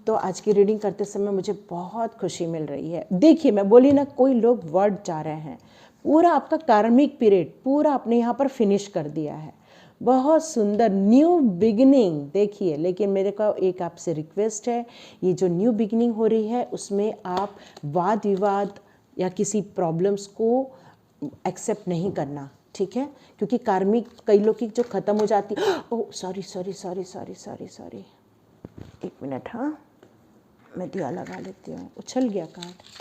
S2: तो आज की रीडिंग करते समय मुझे बहुत खुशी मिल रही है। देखिए मैं बोली ना, कोई लोग वर्ड जा रहे हैं, पूरा आपका कार्मिक पीरियड पूरा आपने यहाँ पर फिनिश कर दिया है। बहुत सुंदर न्यू बिगिनिंग देखिए। लेकिन मेरे को एक आपसे रिक्वेस्ट है, ये जो न्यू बिगिनिंग हो रही है उसमें आप वाद विवाद या किसी प्रॉब्लम्स को एक्सेप्ट नहीं करना, ठीक है? क्योंकि कार्मिक कई लोग की जो ख़त्म हो जाती, oh sorry sorry sorry sorry sorry sorry, एक मिनट, हाँ मैं दिया लगा लेती हूँ, उछल गया कार्ड।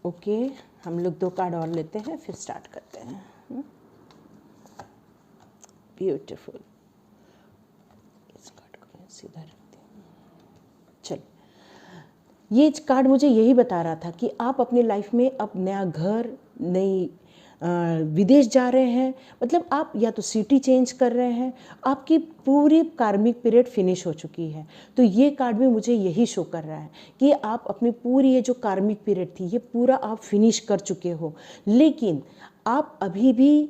S2: ओके, हम लोग 2 कार्ड और लेते हैं फिर स्टार्ट करते हैं। ब्यूटीफुल, इस कार्ड को मैं सीधा रखती हूँ। चलो, ये कार्ड मुझे यही बता रहा था कि आप अपनी लाइफ में अब नया घर, नई विदेश जा रहे हैं, मतलब आप या तो सिटी चेंज कर रहे हैं, आपकी पूरी कार्मिक पीरियड फिनिश हो चुकी है। तो ये कार्ड भी मुझे यही शो कर रहा है कि आप अपनी पूरी ये जो कार्मिक पीरियड थी ये पूरा आप फिनिश कर चुके हो, लेकिन आप अभी भी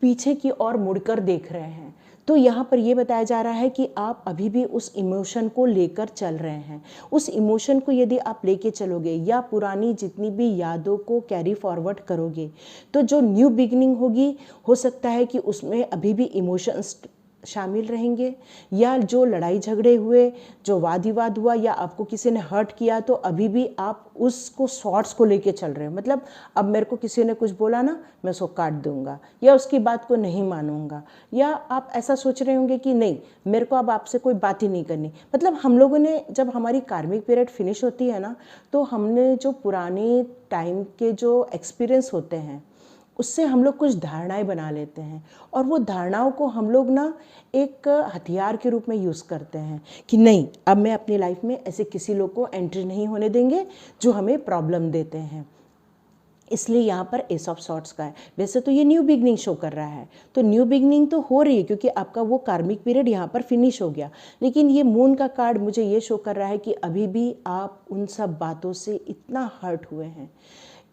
S2: पीछे की ओर मुड़कर देख रहे हैं। तो यहाँ पर ये बताया जा रहा है कि आप अभी भी उस इमोशन को लेकर चल रहे हैं। उस इमोशन को यदि आप लेके चलोगे या पुरानी जितनी भी यादों को कैरी फॉरवर्ड करोगे, तो जो न्यू बिगनिंग होगी, हो सकता है कि उसमें अभी भी इमोशंस शामिल रहेंगे, या जो लड़ाई झगड़े हुए, जो वाद विवाद हुआ, या आपको किसी ने हर्ट किया, तो अभी भी आप उसको शॉर्ट्स को लेके चल रहे हैं। मतलब अब मेरे को किसी ने कुछ बोला ना, मैं उसको काट दूंगा या उसकी बात को नहीं मानूंगा, या आप ऐसा सोच रहे होंगे कि नहीं, मेरे को अब आपसे कोई बात ही नहीं करनी। मतलब हम लोगों ने, जब हमारी कार्मिक पीरियड फिनिश होती है ना, तो हमने जो पुराने टाइम के जो एक्सपीरियंस होते हैं, उससे हम लोग कुछ धारणाएं बना लेते हैं, और वो धारणाओं को हम लोग ना एक हथियार के रूप में यूज़ करते हैं कि नहीं, अब मैं अपनी लाइफ में ऐसे किसी लोग को एंट्री नहीं होने देंगे जो हमें प्रॉब्लम देते हैं। इसलिए यहाँ पर एस ऑफ सॉर्ट्स का है। वैसे तो ये न्यू बिगनिंग शो कर रहा है, तो न्यू बिगनिंग तो हो रही है क्योंकि आपका वो कार्मिक पीरियड यहाँ पर फिनिश हो गया, लेकिन ये मून का कार्ड मुझे ये शो कर रहा है कि अभी भी आप उन सब बातों से इतना हर्ट हुए हैं,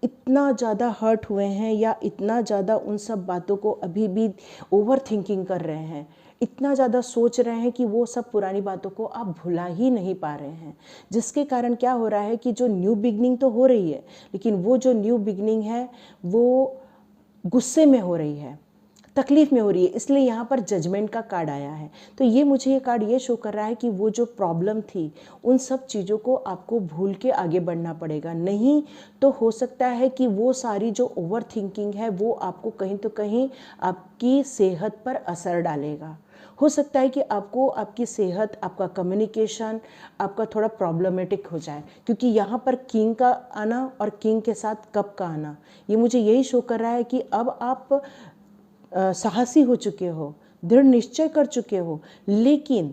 S2: इतना ज़्यादा हर्ट हुए हैं, या इतना ज़्यादा उन सब बातों को अभी भी ओवर थिंकिंग कर रहे हैं, इतना ज़्यादा सोच रहे हैं कि वो सब पुरानी बातों को आप भुला ही नहीं पा रहे हैं। जिसके कारण क्या हो रहा है कि जो न्यू बिगनिंग तो हो रही है, लेकिन वो जो न्यू बिगनिंग है वो गुस्से में हो रही है, तकलीफ में हो रही है। इसलिए यहाँ पर जजमेंट का कार्ड आया है। तो ये मुझे ये कार्ड ये शो कर रहा है कि वो जो प्रॉब्लम थी, उन सब चीज़ों को आपको भूल के आगे बढ़ना पड़ेगा। नहीं तो हो सकता है कि वो सारी जो ओवर थिंकिंग है वो आपको कहीं तो कहीं आपकी सेहत पर असर डालेगा। हो सकता है कि आपको आपकी सेहत, आपका कम्युनिकेशन, आपका थोड़ा प्रॉब्लमेटिक हो जाए, क्योंकि यहाँ पर किंग का आना और किंग के साथ कप का आना, ये मुझे यही शो कर रहा है कि अब आप साहसी हो चुके हो, दृढ़ निश्चय कर चुके हो, लेकिन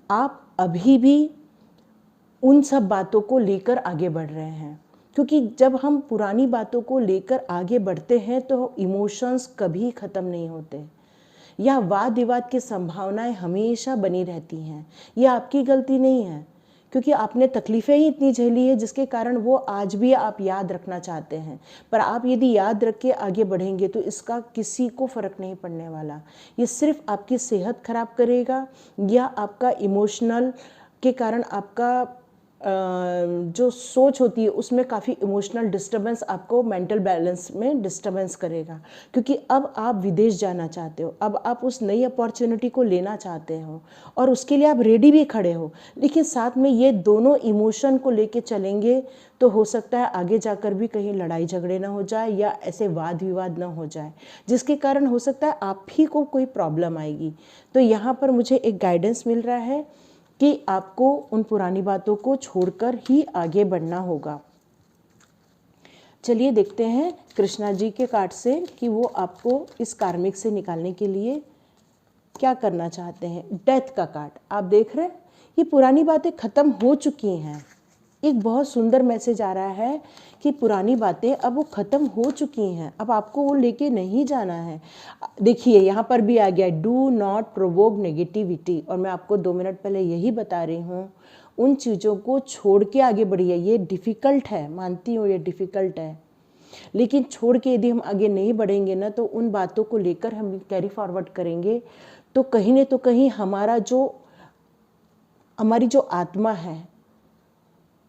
S2: आप अभी भी उन सब बातों को लेकर आगे बढ़ रहे हैं। क्योंकि जब हम पुरानी बातों को लेकर आगे बढ़ते हैं तो इमोशंस कभी ख़त्म नहीं होते, या वाद विवाद की संभावनाएं हमेशा बनी रहती हैं। ये आपकी गलती नहीं है, क्योंकि आपने तकलीफ़ें ही इतनी झेली है जिसके कारण वो आज भी आप याद रखना चाहते हैं। पर आप यदि याद रख के आगे बढ़ेंगे तो इसका किसी को फ़र्क नहीं पड़ने वाला। ये सिर्फ आपकी सेहत खराब करेगा, या आपका इमोशनल के कारण आपका जो सोच होती है उसमें काफ़ी इमोशनल डिस्टर्बेंस, आपको मेंटल बैलेंस में डिस्टर्बेंस करेगा। क्योंकि अब आप विदेश जाना चाहते हो, अब आप उस नई अपॉर्चुनिटी को लेना चाहते हो, और उसके लिए आप रेडी भी खड़े हो, लेकिन साथ में ये दोनों इमोशन को लेके चलेंगे तो हो सकता है आगे जाकर भी कहीं लड़ाई झगड़े ना हो जाए, या ऐसे वाद विवाद ना हो जाए जिसके कारण हो सकता है आप ही को कोई प्रॉब्लम आएगी। तो यहाँ पर मुझे एक गाइडेंस मिल रहा है कि आपको उन पुरानी बातों को छोड़कर ही आगे बढ़ना होगा। चलिए देखते हैं कृष्णा जी के कार्ड से कि वो आपको इस कार्मिक से निकालने के लिए क्या करना चाहते हैं। डेथ का कार्ड आप देख रहे हैं, ये पुरानी बातें ख़त्म हो चुकी हैं। एक बहुत सुंदर मैसेज आ रहा है कि पुरानी बातें अब वो ख़त्म हो चुकी हैं, अब आपको वो लेके नहीं जाना है। देखिए यहाँ पर भी आ गया, डू नॉट प्रोवोक नेगेटिविटी, और मैं आपको 2 मिनट पहले यही बता रही हूँ, उन चीज़ों को छोड़ के आगे बढ़िए। ये डिफ़िकल्ट है, मानती हूँ ये डिफ़िकल्ट है, लेकिन छोड़ के यदि हम आगे नहीं बढ़ेंगे ना, तो उन बातों को लेकर हम कैरी फॉरवर्ड करेंगे तो कहीं न तो कहीं हमारी जो आत्मा है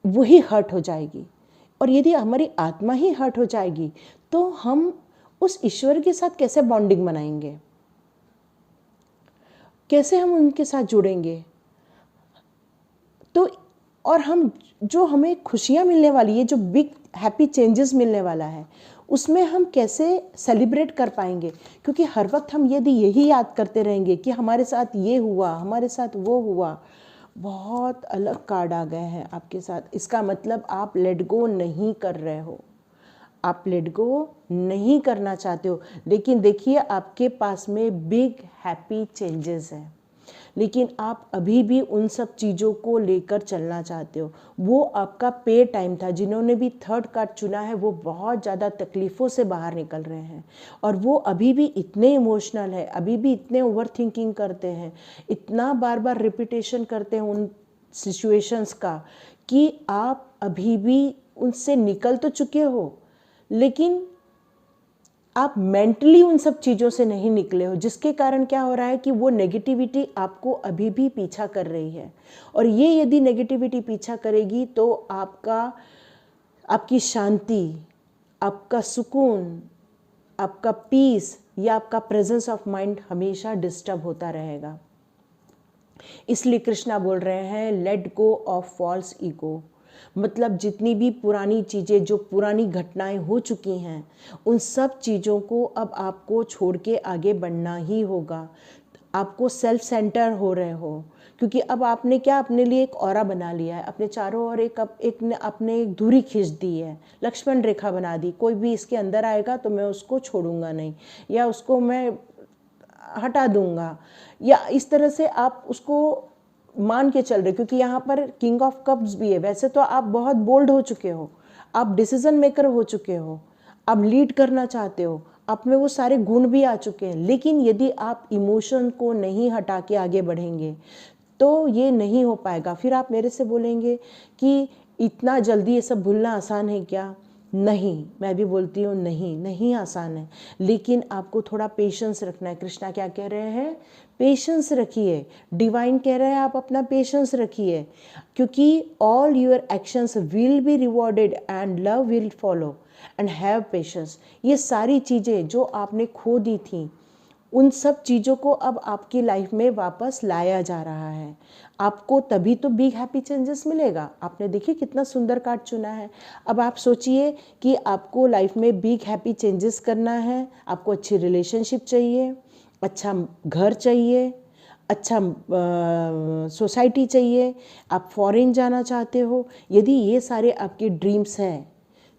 S2: वही हर्ट हो जाएगी। और यदि हमारी आत्मा ही हर्ट हो जाएगी तो हम उस ईश्वर के साथ कैसे बॉन्डिंग बनाएंगे, कैसे हम उनके साथ जुड़ेंगे। तो और हम जो हमें खुशियाँ मिलने वाली है, जो बिग हैप्पी चेंजेस मिलने वाला है, उसमें हम कैसे सेलिब्रेट कर पाएंगे। क्योंकि हर वक्त हम यदि यही याद करते रहेंगे कि हमारे साथ ये हुआ, हमारे साथ वो हुआ, बहुत अलग कार्ड आ गए हैं आपके साथ। इसका मतलब आप लेट गो नहीं कर रहे हो, आप लेट गो नहीं करना चाहते हो। लेकिन देखिए आपके पास में बिग हैप्पी चेंजेस हैं, लेकिन आप अभी भी उन सब चीज़ों को लेकर चलना चाहते हो। वो आपका पे टाइम था। जिन्होंने भी थर्ड कार्ड चुना है वो बहुत ज़्यादा तकलीफ़ों से बाहर निकल रहे हैं, और वो अभी भी इतने इमोशनल है, अभी भी इतने ओवर थिंकिंग करते हैं, इतना बार बार रिपीटेशन करते हैं उन सिचुएशंस का, कि आप अभी भी उनसे निकल तो चुके हो, लेकिन आप मेंटली उन सब चीज़ों से नहीं निकले हो, जिसके कारण क्या हो रहा है कि वो नेगेटिविटी आपको अभी भी पीछा कर रही है। और ये यदि नेगेटिविटी पीछा करेगी तो आपकी शांति, आपका सुकून, आपका पीस या आपका प्रेजेंस ऑफ माइंड हमेशा डिस्टर्ब होता रहेगा। इसलिए कृष्णा बोल रहे हैं let go of false ego. मतलब जितनी भी पुरानी चीज़ें, जो पुरानी घटनाएं हो चुकी हैं, उन सब चीज़ों को अब आपको छोड़ के आगे बढ़ना ही होगा। आपको सेल्फ सेंटर हो रहे हो, क्योंकि अब आपने क्या अपने लिए एक ऑरा बना लिया है, अपने चारों ओर अपने एक दूरी खींच दी है, लक्ष्मण रेखा बना दी। कोई भी इसके अंदर आएगा तो मैं उसको छोड़ूंगा नहीं, या उसको मैं हटा दूंगा, या इस तरह से आप उसको मान के चल रहे। क्योंकि यहाँ पर किंग ऑफ कप्स भी है। वैसे तो आप बहुत बोल्ड हो चुके हो, आप डिसीजन मेकर हो चुके हो, आप लीड करना चाहते हो, आप में वो सारे गुण भी आ चुके हैं। लेकिन यदि आप इमोशन को नहीं हटा के आगे बढ़ेंगे तो ये नहीं हो पाएगा। फिर आप मेरे से बोलेंगे कि इतना जल्दी ये सब भूलना आसान है क्या? नहीं, मैं भी बोलती हूँ नहीं आसान है, लेकिन आपको थोड़ा पेशेंस रखना है। कृष्णा क्या कह रहे हैं? पेशेंस रखिए। डिवाइन कह रहे हैं आप अपना पेशेंस रखिए, क्योंकि all your actions will be rewarded and love will follow and have patience. ये सारी चीज़ें जो आपने खो दी थी, उन सब चीज़ों को अब आपकी लाइफ में वापस लाया जा रहा है। आपको तभी तो बिग हैप्पी चेंजेस मिलेगा। आपने देखिए कितना सुंदर कार्ड चुना है। अब आप सोचिए कि आपको लाइफ में बिग हैप्पी चेंजेस करना है। आपको अच्छी रिलेशनशिप चाहिए, अच्छा घर चाहिए, अच्छा सोसाइटी चाहिए, आप फॉरेन जाना चाहते हो। यदि ये सारे आपके ड्रीम्स हैं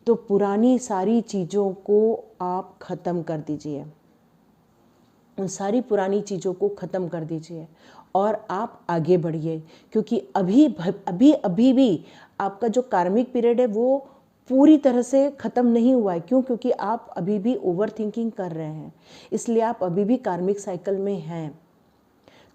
S2: तो पुरानी सारी चीज़ों को आप ख़त्म कर दीजिए। उन सारी पुरानी चीज़ों को ख़त्म कर दीजिए और आप आगे बढ़िए, क्योंकि अभी भी आपका जो कार्मिक पीरियड है वो पूरी तरह से ख़त्म नहीं हुआ है। क्यों? क्योंकि आप अभी भी ओवर थिंकिंग कर रहे हैं, इसलिए आप अभी भी कार्मिक साइकिल में हैं।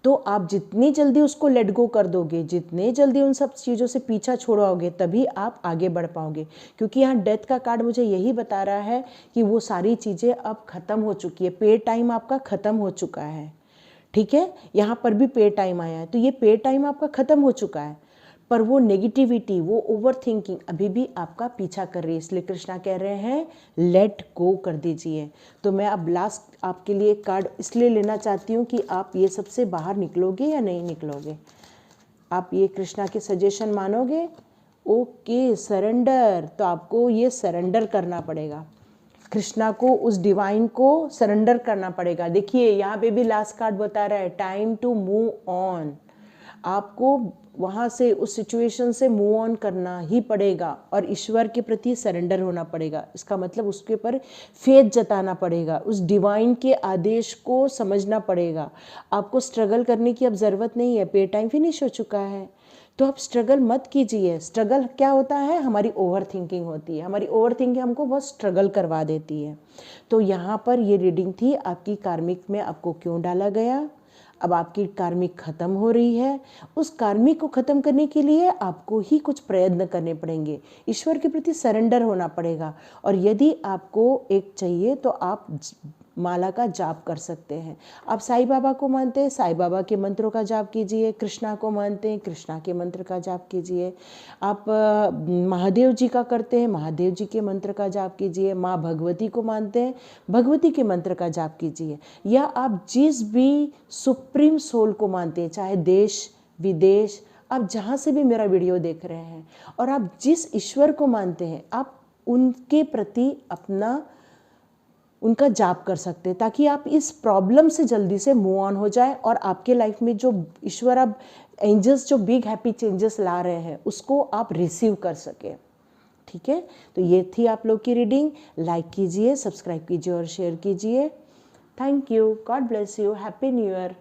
S2: तो आप जितनी जल्दी उसको लेट गो कर दोगे, जितने जल्दी उन सब चीज़ों से पीछा छोड़ाओगे, तभी आप आगे बढ़ पाओगे। क्योंकि यहाँ डेथ का कार्ड मुझे यही बता रहा है कि वो सारी चीज़ें अब ख़त्म हो चुकी है। पे टाइम आपका ख़त्म हो चुका है। ठीक है, यहाँ पर भी पे टाइम आया है, तो ये पे टाइम आपका ख़त्म हो चुका है। पर वो नेगेटिविटी, वो ओवर थिंकिंग अभी भी आपका पीछा कर रही है। इसलिए कृष्णा कह रहे हैं लेट गो कर दीजिए। तो मैं अब लास्ट आपके लिए कार्ड इसलिए लेना चाहती हूँ कि आप ये सबसे बाहर निकलोगे या नहीं निकलोगे। आप ये कृष्णा के सजेशन मानोगे? Okay, surrender. तो आपको ये सरेंडर करना पड़ेगा, कृष्णा को, उस डिवाइन को सरेंडर करना पड़ेगा। देखिए यहाँ पे भी लास्ट कार्ड बता रहा है टाइम टू मूव ऑन। आपको वहाँ से, उस सिचुएशन से मूव ऑन करना ही पड़ेगा और ईश्वर के प्रति सरेंडर होना पड़ेगा। इसका मतलब उसके ऊपर फेथ जताना पड़ेगा, उस डिवाइन के आदेश को समझना पड़ेगा। आपको स्ट्रगल करने की अब ज़रूरत नहीं है, पे टाइम फिनिश हो चुका है। तो आप स्ट्रगल मत कीजिए। स्ट्रगल क्या होता है? हमारी ओवर थिंकिंग होती है। हमारी ओवर थिंकिंग हमको बहुत स्ट्रगल करवा देती है। तो यहाँ पर ये रीडिंग थी आपकी कार्मिक में आपको क्यों डाला गया। अब आपकी कार्मिक ख़त्म हो रही है। उस कार्मिक को ख़त्म करने के लिए आपको ही कुछ प्रयत्न करने पड़ेंगे, ईश्वर के प्रति सरेंडर होना पड़ेगा। और यदि आपको एक चाहिए तो आप माला का जाप कर सकते हैं। आप साईं बाबा को मानते हैं, साईं बाबा के मंत्रों का जाप कीजिए। कृष्णा को मानते हैं, कृष्णा के मंत्र का जाप कीजिए। आप महादेव जी का करते हैं, महादेव जी के मंत्र का जाप कीजिए। माँ भगवती को मानते हैं, भगवती के मंत्र का जाप कीजिए। या आप जिस भी सुप्रीम सोल को मानते हैं, चाहे देश विदेश, आप जहाँ से भी मेरा वीडियो देख रहे हैं, और आप जिस ईश्वर को मानते हैं, आप उनके प्रति उनका जाप कर सकते हैं, ताकि आप इस प्रॉब्लम से जल्दी से मूव ऑन हो जाए और आपके लाइफ में जो ईश्वर, अब एंजल्स जो बिग हैप्पी चेंजेस ला रहे हैं, उसको आप रिसीव कर सके। ठीक है, तो ये थी आप लोग की रीडिंग। लाइक कीजिए, सब्सक्राइब कीजिए और शेयर कीजिए। Thank you, God bless you, happy new year.